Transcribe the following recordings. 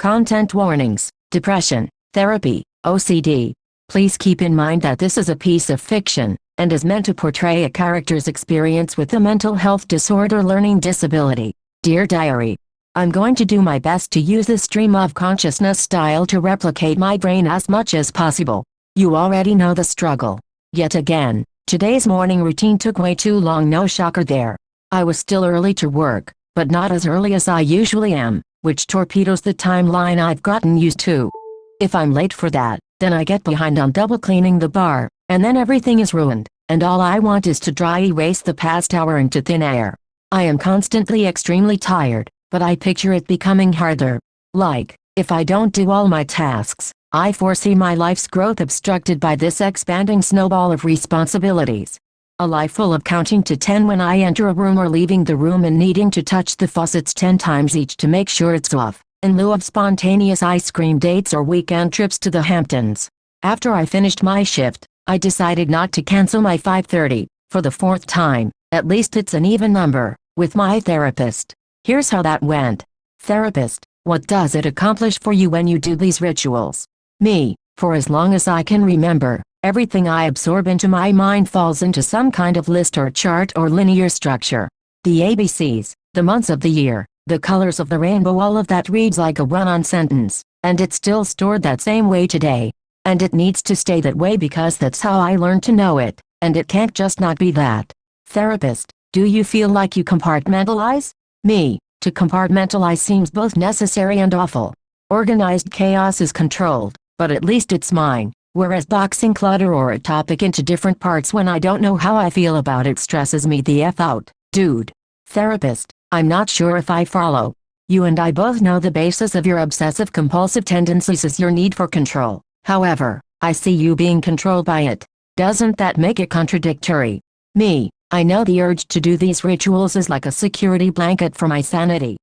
Content warnings, depression, therapy, OCD. Please keep in mind that this is a piece of fiction, and is meant to portray a character's experience with a mental health disorder learning disability. Dear Diary, I'm going to do my best to use this stream of consciousness style to replicate my brain as much as possible. You already know the struggle. Yet again, today's morning routine took way too long. No shocker there. I was still early to work, but not as early as I usually am, which torpedoes the timeline I've gotten used to. If I'm late for that, then I get behind on double cleaning the bar, and then everything is ruined, and all I want is to dry erase the past hour into thin air. I am constantly extremely tired, but I picture it becoming harder. Like, if I don't do all my tasks, I foresee my life's growth obstructed by this expanding snowball of responsibilities. A life full of counting to 10 when I enter a room or leaving the room and needing to touch the faucets 10 times each to make sure it's off, in lieu of spontaneous ice cream dates or weekend trips to the Hamptons. After I finished my shift, I decided not to cancel my 5:30, for the fourth time, at least it's an even number, with my therapist. Here's how that went. Therapist, what does it accomplish for you when you do these rituals? Me, for as long as I can remember, everything I absorb into my mind falls into some kind of list or chart or linear structure. The ABCs, the months of the year, the colors of the rainbow, all of that reads like a run-on sentence, and it's still stored that same way today. And it needs to stay that way because that's how I learned to know it, and it can't just not be that. Therapist, do you feel like you compartmentalize? Me, to compartmentalize seems both necessary and awful. Organized chaos is controlled, but at least it's mine, whereas boxing clutter or a topic into different parts when I don't know how I feel about it stresses me the F out, dude. Therapist, I'm not sure if I follow. You and I both know the basis of your obsessive-compulsive tendencies is your need for control. However, I see you being controlled by it. Doesn't that make it contradictory? Me, I know the urge to do these rituals is like a security blanket for my sanity.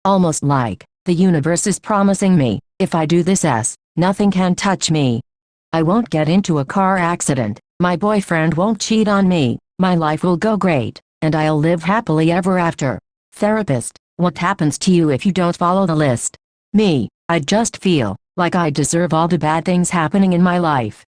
Almost like, the universe is promising me, if I do this nothing can touch me. I won't get into a car accident, my boyfriend won't cheat on me, my life will go great, and I'll live happily ever after. Therapist, what happens to you if you don't follow the list? Me, I just feel like I deserve all the bad things happening in my life.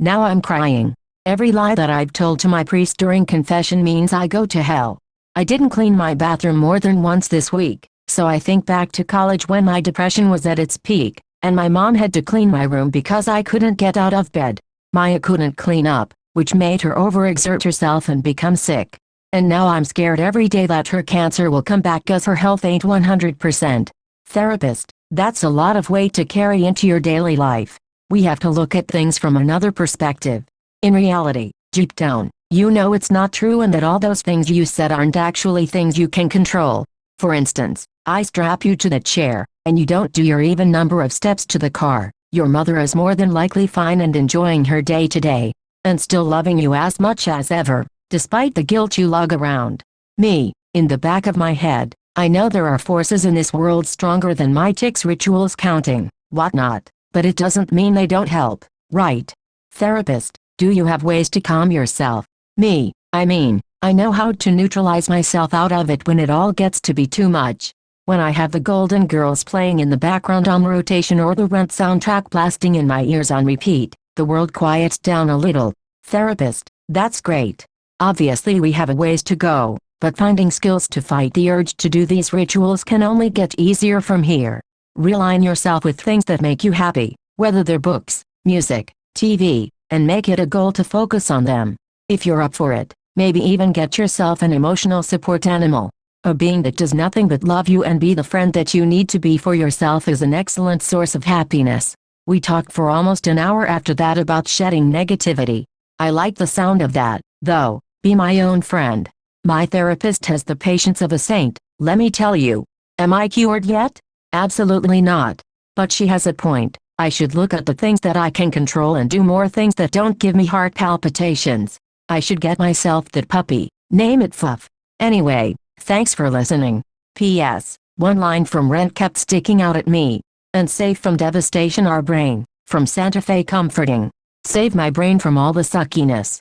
Now I'm crying. Every lie that I've told to my priest during confession means I go to hell. I didn't clean my bathroom more than once this week, so I think back to college when my depression was at its peak, and my mom had to clean my room because I couldn't get out of bed. Maya couldn't clean up, which made her overexert herself and become sick. And now I'm scared every day that her cancer will come back 'cause her health ain't 100%. Therapist, that's a lot of weight to carry into your daily life. We have to look at things from another perspective. In reality, deep down, you know it's not true and that all those things you said aren't actually things you can control. For instance, I strap you to the chair, and you don't do your even number of steps to the car. Your mother is more than likely fine and enjoying her day today, and still loving you as much as ever, despite the guilt you lug around. Me, in the back of my head, I know there are forces in this world stronger than my tics, rituals, counting, whatnot, but it doesn't mean they don't help, right? Therapist, do you have ways to calm yourself? Me, I mean, I know how to neutralize myself out of it when it all gets to be too much. When I have the Golden Girls playing in the background on rotation or the Rent soundtrack blasting in my ears on repeat, the world quiets down a little. Therapist, that's great. Obviously we have a ways to go, but finding skills to fight the urge to do these rituals can only get easier from here. Realign yourself with things that make you happy, whether they're books, music, TV, and make it a goal to focus on them. If you're up for it, maybe even get yourself an emotional support animal. A being that does nothing but love you and be the friend that you need to be for yourself is an excellent source of happiness. We talked for almost an hour after that about shedding negativity. I like the sound of that, though. Be my own friend. My therapist has the patience of a saint, let me tell you. Am I cured yet? Absolutely not. But she has a point. I should look at the things that I can control and do more things that don't give me heart palpitations. I should get myself that puppy, name it Fuff. Anyway, thanks for listening. P.S. One line from Rent kept sticking out at me. And safe from devastation our brain, from Santa Fe comforting. Save my brain from all the suckiness.